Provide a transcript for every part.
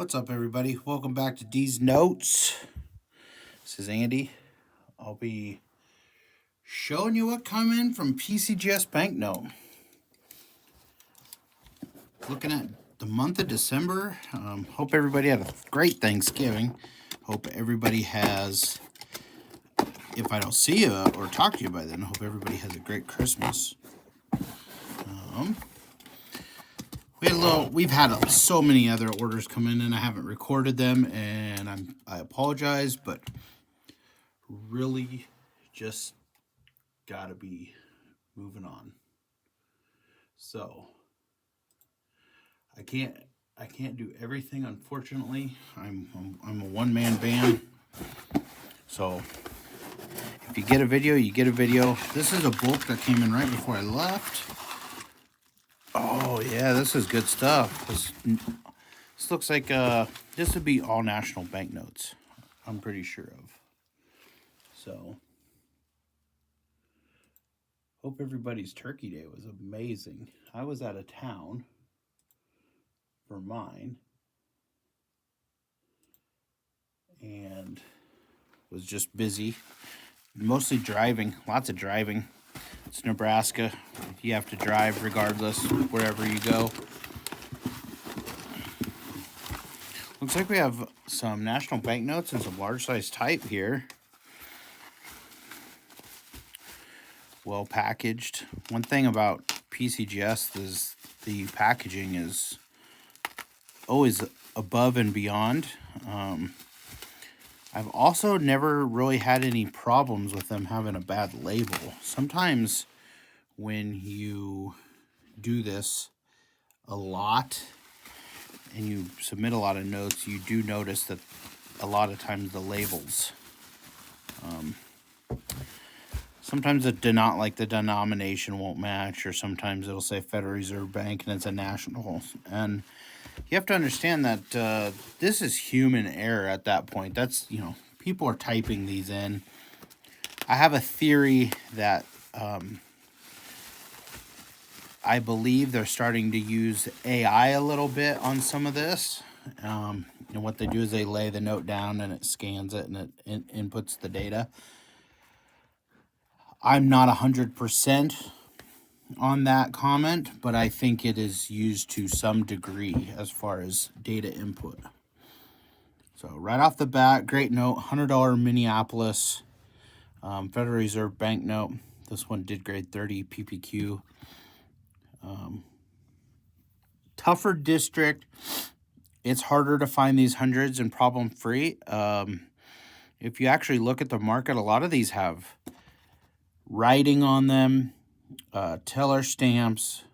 What's up, everybody? Welcome back to D's Notes. This is Andy. I'll be showing you what come in from PCGS Banknote. Looking at the month of December. Hope everybody had a great Thanksgiving. Hope everybody has, if I don't see you or talk to you by then, hope everybody has a great Christmas. We've had so many other orders come in, and I haven't recorded them, and I apologize, but really just gotta be moving on. So I can't do everything, unfortunately. I'm a one-man band, so if you get a video, you get a video. This is a bulk that came in right before I left. Oh yeah, this is good stuff. This looks like this would be all national banknotes, I'm pretty sure of. So hope everybody's Turkey Day was amazing. I was out of town for mine and was just busy, mostly driving, lots of driving. It's Nebraska. You have to drive regardless, wherever you go. Looks like we have some national banknotes and some large size type here. Well packaged. One thing about PCGS is the packaging is always above and beyond. I've also never really had any problems with them having a bad label. Sometimes when you do this a lot and you submit a lot of notes, you do notice that a lot of times the labels, sometimes the denomination won't match, or sometimes it'll say Federal Reserve Bank and it's a national. And you have to understand that this is human error at that point. That's, people are typing these in. I have a theory that I believe they're starting to use AI a little bit on some of this. And what they do is they lay the note down and it scans it and it inputs the data. I'm not 100% on that comment, but I think it is used to some degree as far as data input. So right off the bat, great note, $100 Minneapolis Federal Reserve Banknote. This one did grade 30 PPQ. Tougher district. It's harder to find these hundreds and problem-free. If you actually look at the market, a lot of these have writing on them, teller stamps,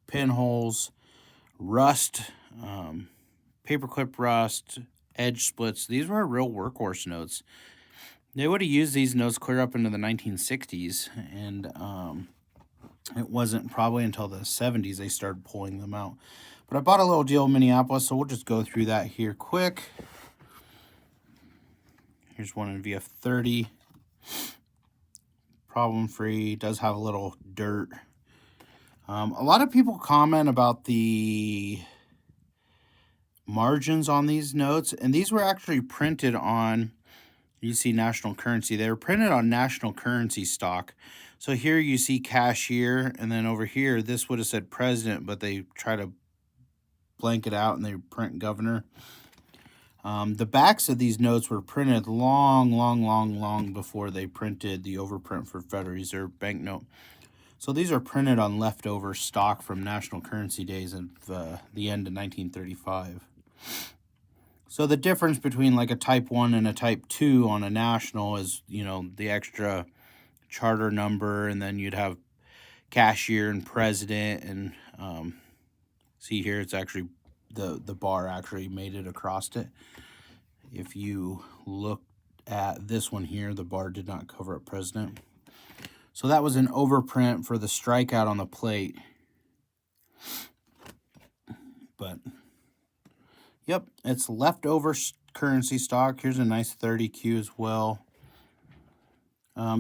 pinholes, rust, paperclip rust, edge splits. These were real workhorse notes. They would have used these notes clear up into the 1960s, and it wasn't probably until the 70s they started pulling them out. But I bought a little deal in Minneapolis, so we'll just go through that here quick. Here's one in VF30. Problem-free, does have a little dirt. A lot of people comment about the margins on these notes, and these were actually printed on, you see national currency. They were printed on national currency stock. So here you see cashier, and then over here, this would have said president, but they try to blank it out and they print governor. The backs of these notes were printed long before they printed the overprint for Federal Reserve Banknote. So these are printed on leftover stock from national currency days of the end of 1935. So the difference between like a type 1 and a type 2 on a national is, the extra charter number, and then you'd have cashier and president, and see here it's actually the bar actually made it across it. If you look at this one here, the bar did not cover up president. So that was an overprint for the strikeout on the plate. But yep, it's leftover currency stock. Here's a nice 30Q as well.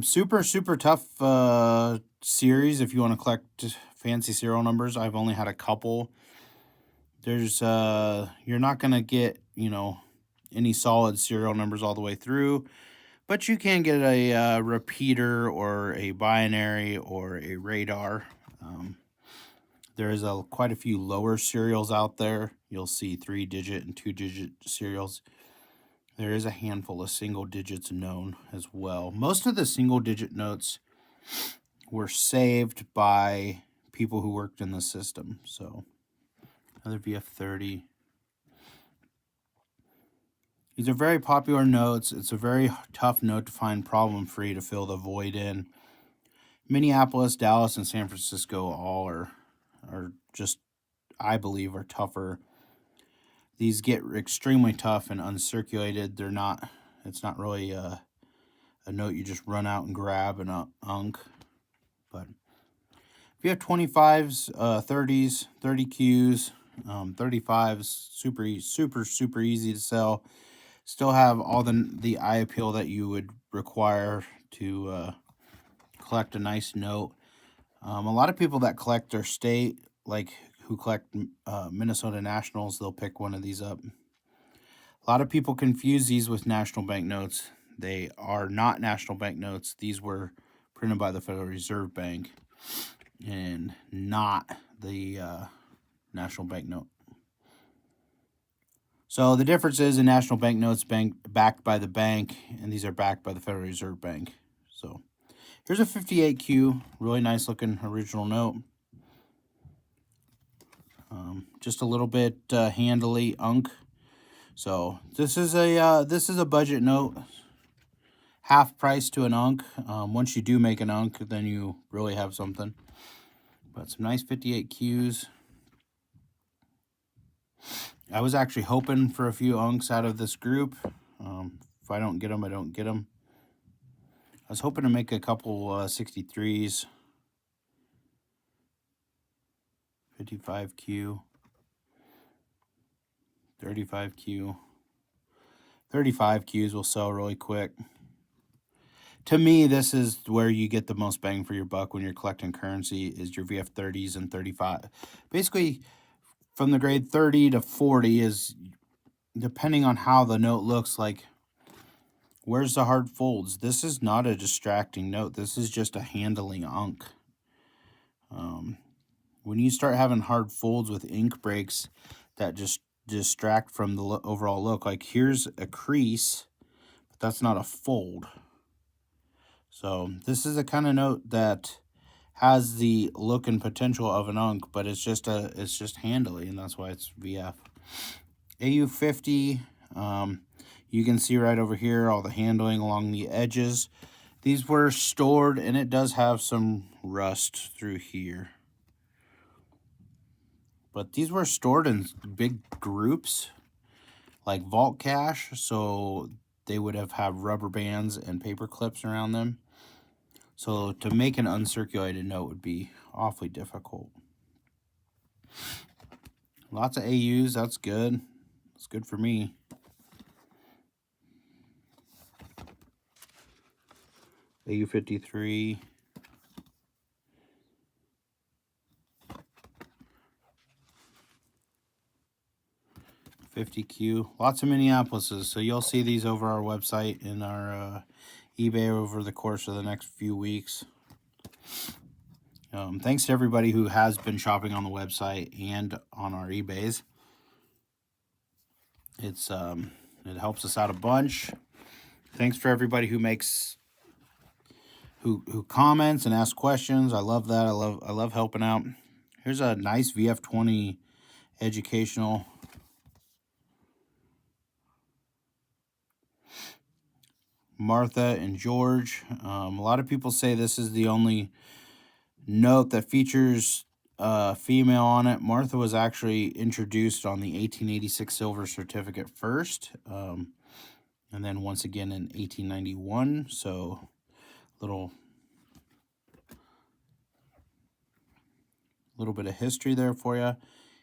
Super tough series if you want to collect fancy serial numbers. I've only had a couple. There's you're not going to get you know, any solid serial numbers all the way through, but you can get a repeater or a binary or a radar. There is quite a few lower serials out there. You'll see 3-digit and 2-digit serials. There is a handful of single digits known as well. Most of the single digit notes were saved by people who worked in the system. So another VF30. These are very popular notes. It's a very tough note to find problem-free to fill the void in. Minneapolis, Dallas, and San Francisco all are just, I believe, are tougher. These get extremely tough and uncirculated. It's not really a note you just run out and grab in a unk. But if you have 25s, 30s, 30 Qs, 35s, super easy to sell. Still have all the eye appeal that you would require to collect a nice note. A lot of people that collect their state, like who collect Minnesota Nationals, they'll pick one of these up. A lot of people confuse these with national banknotes. They are not national banknotes. These were printed by the Federal Reserve Bank and not the national banknote. So the difference is in national banknotes backed by the bank, and these are backed by the Federal Reserve Bank. So here's a 58Q, really nice looking original note. Just a little bit handily unk. So this is a budget note, half price to an unk. Once you do make an unk, then you really have something. But some nice 58Qs. I was actually hoping for a few unks out of this group. If I don't get them, I don't get them. I was hoping to make a couple 63s. 55Q. 35Q. 35Qs will sell really quick. To me, this is where you get the most bang for your buck when you're collecting currency, is your VF30s and 35. Basically, from the grade 30 to 40 is, depending on how the note looks, like, where's the hard folds? This is not a distracting note. This is just a handling unk. When you start having hard folds with ink breaks that just distract from the overall look, like here's a crease, but that's not a fold. So this is a kind of note that has the look and potential of an unk, but it's just handily, and that's why it's VF. AU50, you can see right over here all the handling along the edges. These were stored, and it does have some rust through here. But these were stored in big groups, like vault cash, so they would have had rubber bands and paper clips around them. So to make an uncirculated note would be awfully difficult. Lots of AUs, that's good. That's good for me. AU53. $50Q. Lots of Minneapolises. So you'll see these over our website in our eBay over the course of the next few weeks. Thanks to everybody who has been shopping on the website and on our eBays. It helps us out a bunch. Thanks for everybody who comments and asks questions. I love that. I love helping out. Here's a nice VF20 educational. Martha and George. A lot of people say this is the only note that features female on it. Martha was actually introduced on the 1886 silver certificate first, and then once again in 1891. So little bit of history there for you.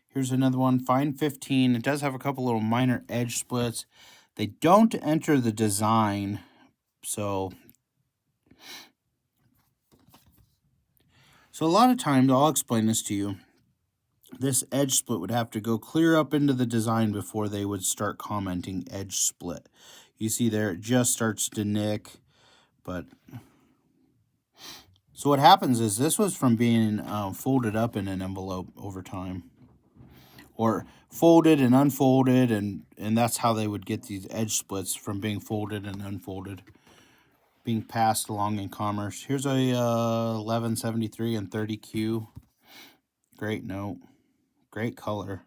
Here's another one, Fine 15. It does have a couple little minor edge splits. They don't enter the design, so a lot of times, I'll explain this to you. this edge split would have to go clear up into the design before they would start commenting edge split. You see there, it just starts to nick, but so what happens is this was from being folded up in an envelope over time, or folded and unfolded, and that's how they would get these edge splits, from being folded and unfolded, being passed along in commerce. Here's a 1173 and 30Q. Great note, great color.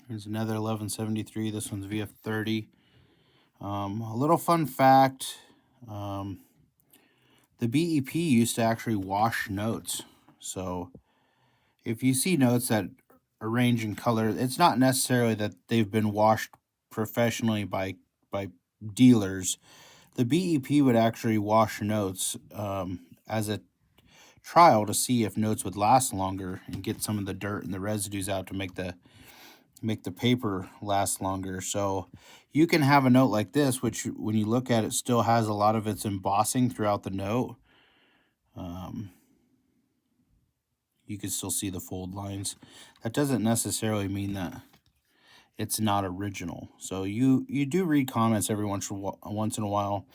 Here's another 1173. This one's VF30. A little fun fact, the BEP used to actually wash notes. So if you see notes that arrange in color, it's not necessarily that they've been washed professionally by dealers. The BEP would actually wash notes as a trial to see if notes would last longer and get some of the dirt and the residues out to make the paper last longer. So you can have a note like this, which when you look at it still has a lot of its embossing throughout the note. You can still see the fold lines. That doesn't necessarily mean that it's not original. So you do read comments every once in a while.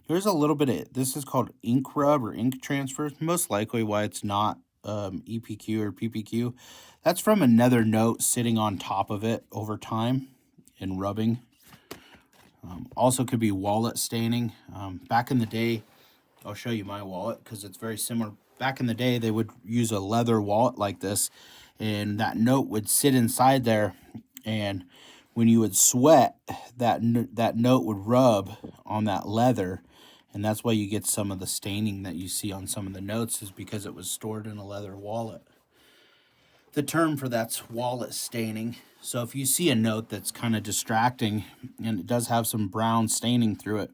There's a little bit of, this is called ink rub or ink transfer. Most likely why it's not EPQ or PPQ. That's from another note sitting on top of it over time and rubbing. Also could be wallet staining. Back in the day, I'll show you my wallet because it's very similar. Back in the day, they would use a leather wallet like this, and that note would sit inside there, and when you would sweat, that note would rub on that leather, and that's why you get some of the staining that you see on some of the notes, is because it was stored in a leather wallet. The term for that's wallet staining. So if you see a note that's kind of distracting and it does have some brown staining through it,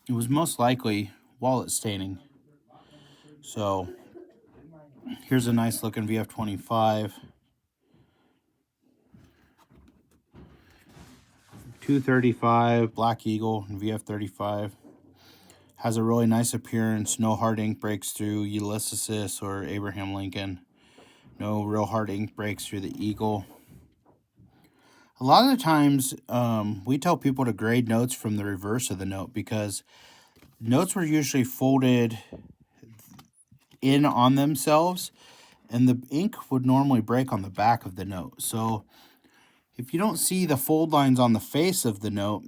it was most likely wallet staining. So here's a nice looking VF25. 235 Black Eagle and VF35. Has a really nice appearance. No hard ink breaks through Ulysses or Abraham Lincoln. No real hard ink breaks through the Eagle. A lot of the times, we tell people to grade notes from the reverse of the note, because notes were usually folded in on themselves, and the ink would normally break on the back of the note. So if you don't see the fold lines on the face of the note,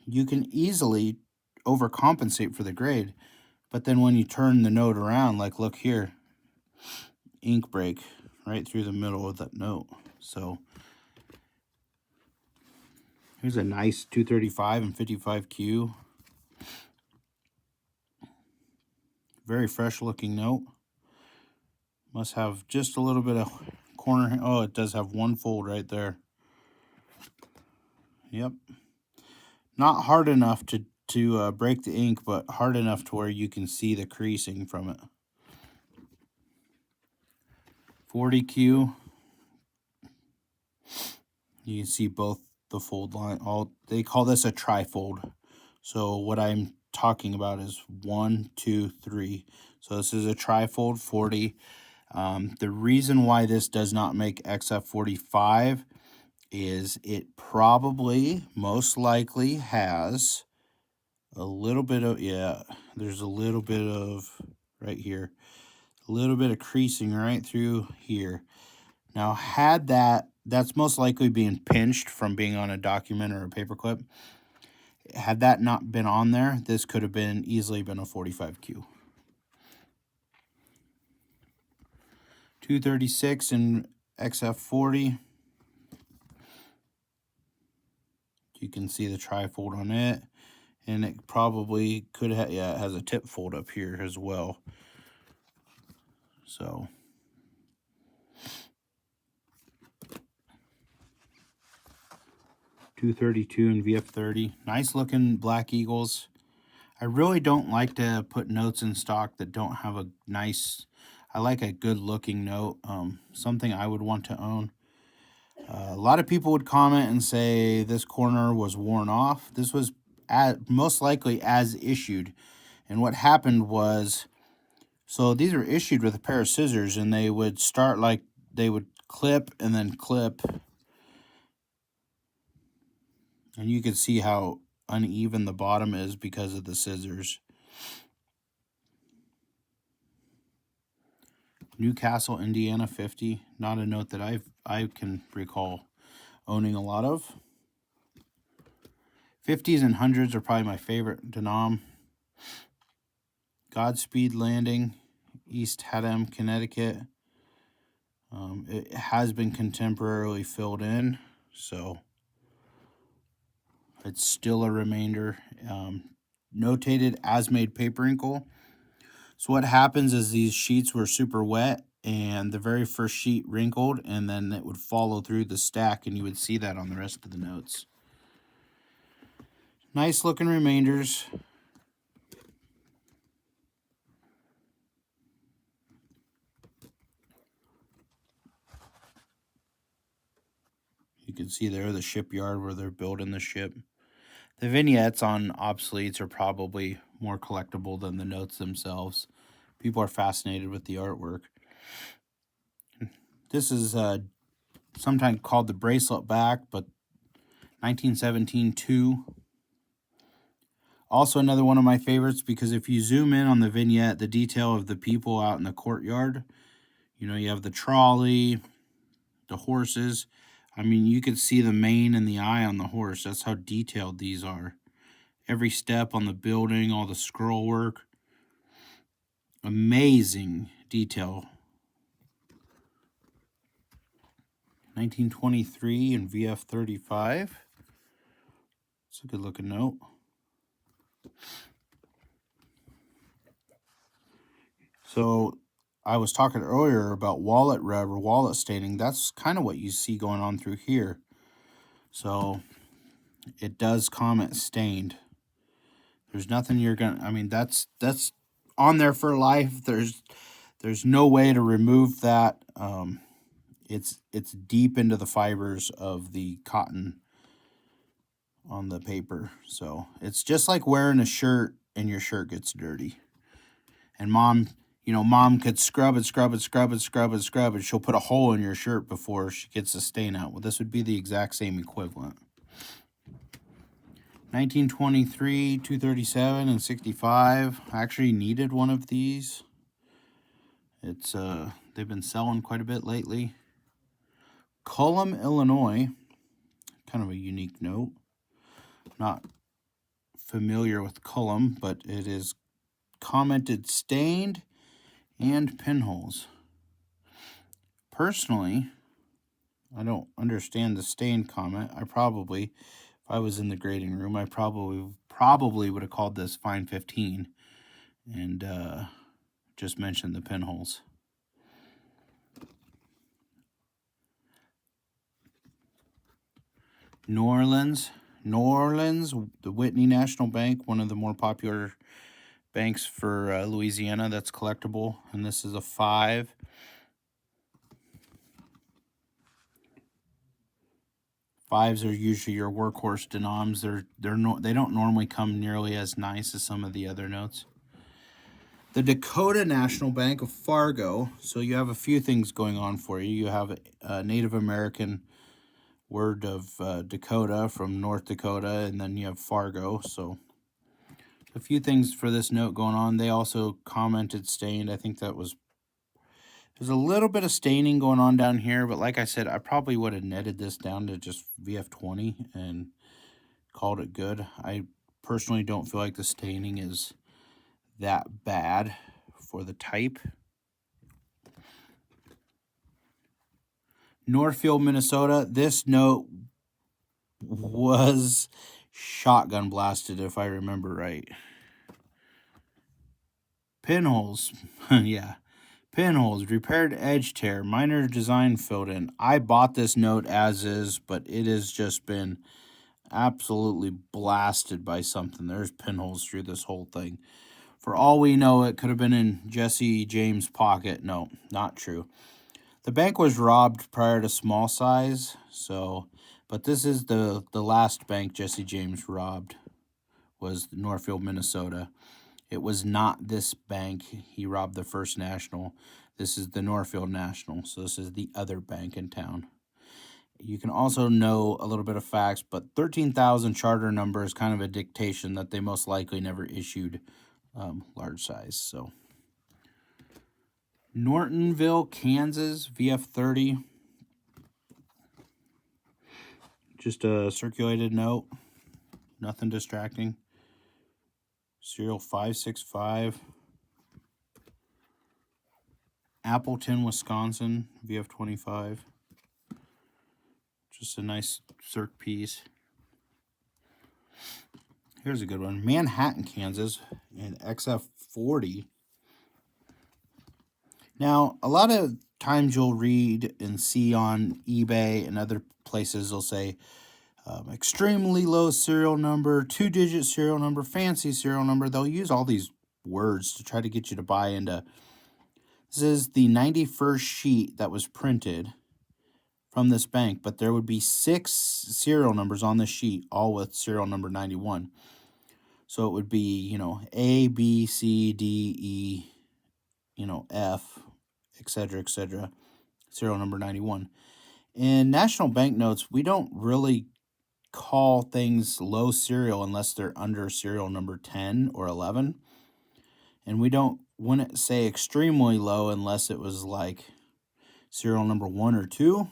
you can easily overcompensate for the grade. But then when you turn the note around, like look here, ink break right through the middle of that note. So here's a nice 235 and 55Q. Very fresh looking note. Must have just a little bit of corner. Oh, it does have one fold right there. Yep. Not hard enough to break the ink, but hard enough to where you can see the creasing from it. 40Q. You can see both the fold line. They call this a trifold. So what I'm talking about is 1, 2, 3. So this is a trifold 40. The reason why this does not make XF45 is it probably, most likely, has a little bit of, there's a little bit of, right here, a little bit of creasing right through here. Now, that's most likely being pinched from being on a document or a paperclip. Had that not been on there, this could have easily been a 45Q. 236 and XF40. You can see the trifold on it, and it probably could have, it has a tip fold up here as well. So 232 and VF30. Nice looking Black Eagles. I really don't like to put notes in stock that don't have a nice, I like a good looking note, something I would want to own. A lot of people would comment and say this corner was worn off. This was most likely as issued. And what happened was So these are issued with a pair of scissors, and they would start like they would clip and then clip. And you can see how uneven the bottom is because of the scissors. Newcastle, Indiana 50. Not a note that I can recall owning a lot of. 50s and 100s are probably my favorite denom. Godspeed Landing, East Haddam, Connecticut. It has been contemporarily filled in, so it's still a remainder. Notated as made paper inkle. So what happens is these sheets were super wet, and the very first sheet wrinkled, and then it would follow through the stack, and you would see that on the rest of the notes. Nice looking remainders. You can see there the shipyard where they're building the ship. The vignettes on obsoletes are probably more collectible than the notes themselves. People are fascinated with the artwork. This is sometimes called the bracelet back, but 1917 2. Also another one of my favorites, because if you zoom in on the vignette, the detail of the people out in the courtyard, you know, you have the trolley, the horses. I mean, you could see the mane and the eye on the horse. That's how detailed these are. Every step on the building, all the scroll work. Amazing detail. 1923 and VF 35. It's a good looking note. So I was talking earlier about wallet rub or wallet staining. That's kind of what you see going on through here. So it does comment stained. There's nothing you're gonna, I mean, that's on there for life. There's no way to remove that. It's deep into the fibers of the cotton on the paper. So it's just like wearing a shirt and your shirt gets dirty. And mom could scrub and scrub and scrub and scrub and scrub, and she'll put a hole in your shirt before she gets the stain out. Well, this would be the exact same equivalent. 1923, 237, and 65. I actually needed one of these. It's they've been selling quite a bit lately. Cullum, Illinois. Kind of a unique note. Not familiar with Cullum, but it is commented stained and pinholes. Personally, I don't understand the stain comment. If I was in the grading room, I probably would have called this fine 15 and just mentioned the pinholes. New Orleans, the Whitney National Bank, one of the more popular banks for Louisiana that's collectible, and this is a 5. Fives are usually your workhorse denoms. They don't normally come nearly as nice as some of the other notes. The Dakota National Bank of Fargo. So you have a few things going on for you. You have a Native American word of Dakota from North Dakota, and then you have Fargo. So a few things for this note going on. They also commented stained. I think there's a little bit of staining going on down here, but like I said, I probably would have netted this down to just VF20 and called it good. I personally don't feel like the staining is that bad for the type. Northfield, Minnesota. This note was shotgun blasted, if I remember right. Pinholes. Yeah. Pinholes, repaired edge tear, minor design filled in. I bought this note as is, but it has just been absolutely blasted by something. There's pinholes through this whole thing. For all we know, it could have been in Jesse James' pocket. No, not true. The bank was robbed prior to small size, but this is the last bank Jesse James robbed, was Northfield, Minnesota. It was not this bank. He robbed the First National. This is the Northfield National, so this is the other bank in town. You can also know a little bit of facts, but 13,000 charter number is kind of a dictation that they most likely never issued large size. So Nortonville, Kansas, VF30. Just a circulated note, nothing distracting. Serial 565. Appleton, Wisconsin, VF25. Just a nice circ piece. Here's a good one. Manhattan, Kansas, and XF40. Now, a lot of times you'll read and see on eBay and other places, they'll say extremely low serial number, 2-digit serial number, fancy serial number. They'll use all these words to try to get you to buy into. This is the 91st sheet that was printed from this bank, but there would be 6 serial numbers on the sheet, all with serial number 91. So it would be, A, B, C, D, E, F, etc., serial number 91. In national banknotes, we don't really call things low serial unless they're under serial number 10 or 11. And we wouldn't say extremely low unless it was like serial number 1 or 2.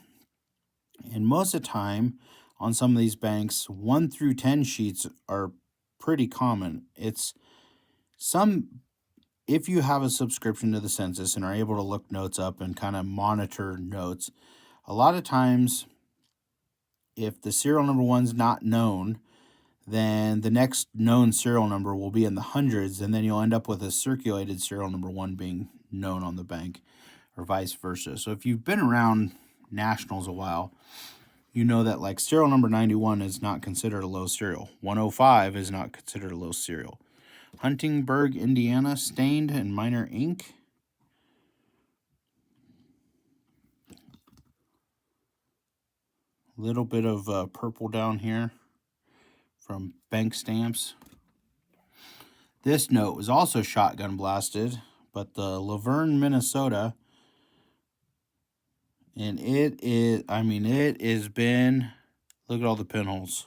And most of the time on some of these banks, 1 through 10 sheets are pretty common. If you have a subscription to the census and are able to look notes up and kind of monitor notes, a lot of times if the serial number 1's not known, then the next known serial number will be in the hundreds, and then you'll end up with a circulated serial number 1 being known on the bank, or vice versa. So if you've been around nationals a while, you know that like serial number 91 is not considered a low serial. 105 is not considered a low serial. Huntingburg, Indiana, stained and minor ink. Little bit of purple down here from bank stamps. This note was also shotgun blasted, but the Laverne, Minnesota, and it has been, look at all the pinholes.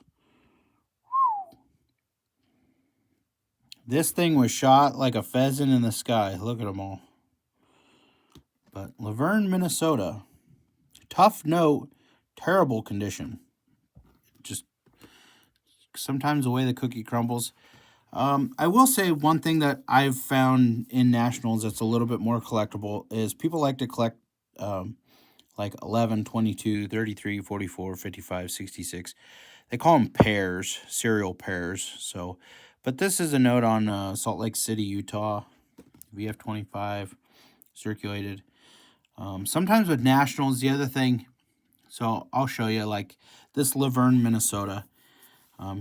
This thing was shot like a pheasant in the sky. Look at them all. But Laverne, Minnesota, tough note, terrible condition. Just sometimes the way the cookie crumbles. I will say one thing that I've found in nationals that's a little bit more collectible is people like to collect like 11, 22, 33, 44, 55, 66. They call them pairs, serial pairs. So, but this is a note on Salt Lake City, Utah, VF25, circulated. Sometimes with nationals, the other thing, so I'll show you, like this Laverne, Minnesota.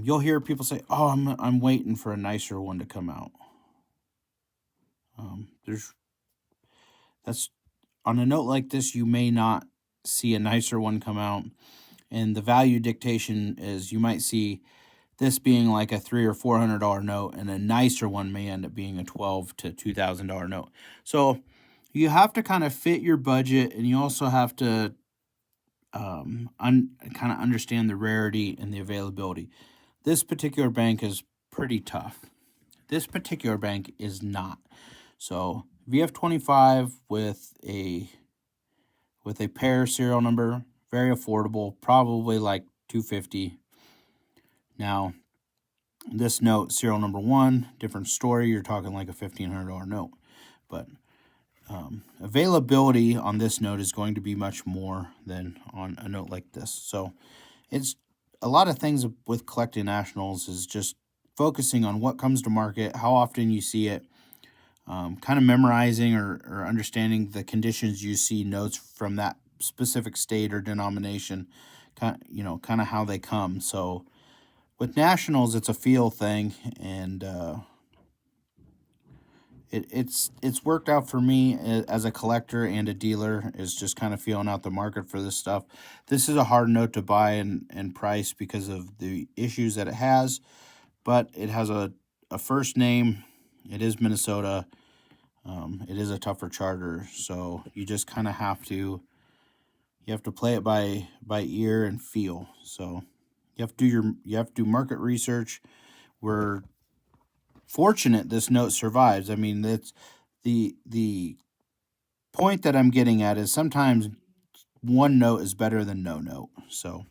You'll hear people say, "Oh, I'm waiting for a nicer one to come out." That's on a note like this, you may not see a nicer one come out, and the value dictation is you might see this being like a $300 or $400 note, and a nicer one may end up being a $1,200 to $2,000 note. So you have to kind of fit your budget, and you also have to kind of understand the rarity and the availability. This particular bank is pretty tough. This particular bank is not. So VF25 with a pair serial number, very affordable, probably like $250. Now, this note, serial number 1, different story. You're talking like a $1,500 note, but availability on this note is going to be much more than on a note like this. So it's a lot of things with collecting nationals is just focusing on what comes to market, how often you see it, kind of memorizing or understanding the conditions you see notes from that specific state or denomination, kind of how they come. So with nationals, it's a feel thing, and it's worked out for me as a collector and a dealer, is just kind of feeling out the market for this stuff. This is a hard note to buy and price because of the issues that it has, but it has a first name it is Minnesota. It is a tougher charter, so you just kind of have to play it by ear and feel. So you have to do market research. We're fortunate this note survives. I mean, that's the point that I'm getting at is sometimes one note is better than no note. So,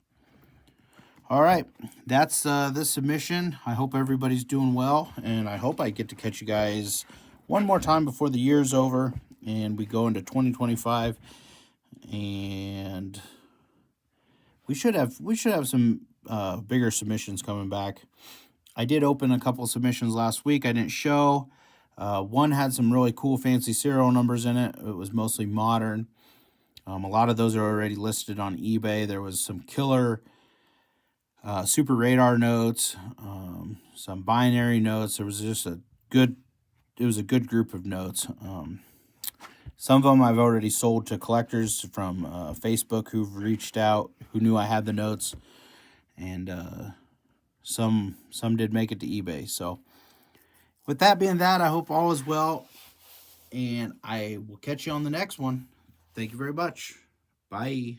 all right, that's this submission. I hope everybody's doing well, and I hope I get to catch you guys one more time before the year's over and we go into 2025. And we should have some bigger submissions coming back. I did open a couple submissions last week. I didn't show. One had some really cool fancy serial numbers in it. It was mostly modern. A lot of those are already listed on eBay. There was some killer super radar notes, some binary notes. There was just a good group of notes. Some of them I've already sold to collectors from Facebook who've reached out, who knew I had the notes, and some did make it to eBay. So with that being that, I hope all is well, and I will catch you on the next one. Thank you very much. Bye.